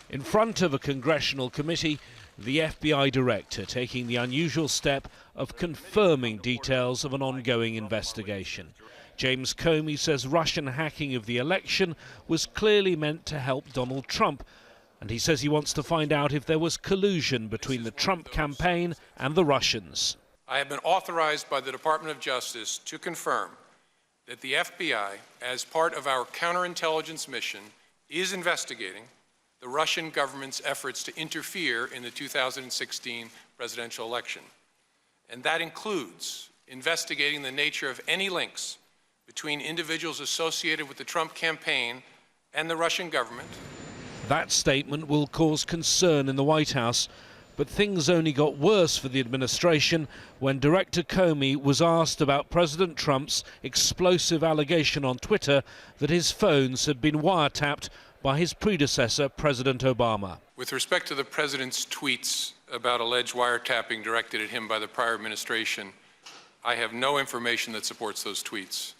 In front of a congressional committee, the FBI director taking the unusual step of confirming details of an ongoing investigation. James Comey says Russian hacking of the election was clearly meant to help Donald Trump, and he says he wants to find out if there was collusion between the Trump campaign and the Russians. I have been authorized by the Department of Justice to confirm that the FBI, as part of our counterintelligence mission, is investigating the Russian government's efforts to interfere in the 2016 presidential election. And that includes investigating the nature of any links between individuals associated with the Trump campaign and the Russian government. That statement will cause concern in the White House, but things only got worse for the administration when Director Comey was asked about President Trump's explosive allegation on Twitter that his phones had been wiretapped by his predecessor, President Obama. With respect to the president's tweets about alleged wiretapping directed at him by the prior administration, I have no information that supports those tweets.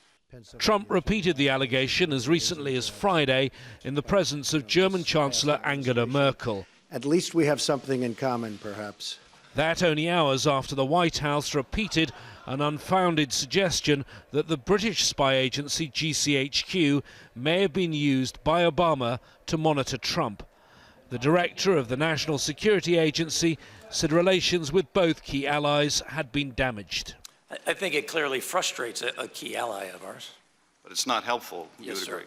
Trump repeated the allegation as recently as Friday in the presence of German Chancellor Angela Merkel. At least we have something in common, perhaps. That only hours after the White House repeated an unfounded suggestion that the British spy agency GCHQ may have been used by Obama to monitor Trump. The director of the National Security Agency said relations with both key allies had been damaged. I think it clearly frustrates a key ally of ours. But it's not helpful. Yes, sir.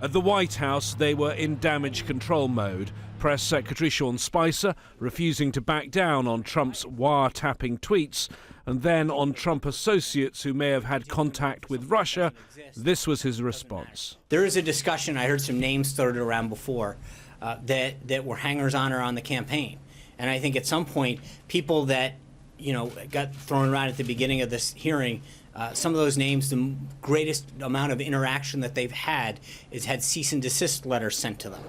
At the White House, they were in damage control mode. Press Secretary Sean Spicer refusing to back down on Trump's wiretapping tweets, and then on Trump associates who may have had contact with Russia. This was his response. There is a discussion, I heard some names floated around before, that were hangers-on around the campaign. And I think at some point, people that got thrown around at the beginning of this hearing, some of those names, the greatest amount of interaction that they've had is had cease and desist letters sent to them.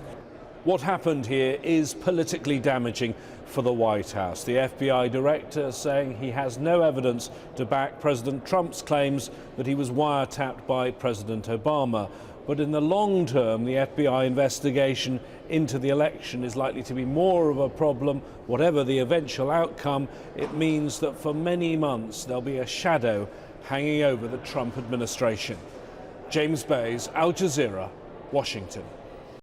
What happened here is politically damaging for the White House. The FBI director saying he has no evidence to back President Trump's claims that he was wiretapped by President Obama. But in the long term, the FBI investigation into the election is likely to be more of a problem. Whatever the eventual outcome, it means that for many months there'll be a shadow hanging over the Trump administration. James Bays, Al Jazeera, Washington.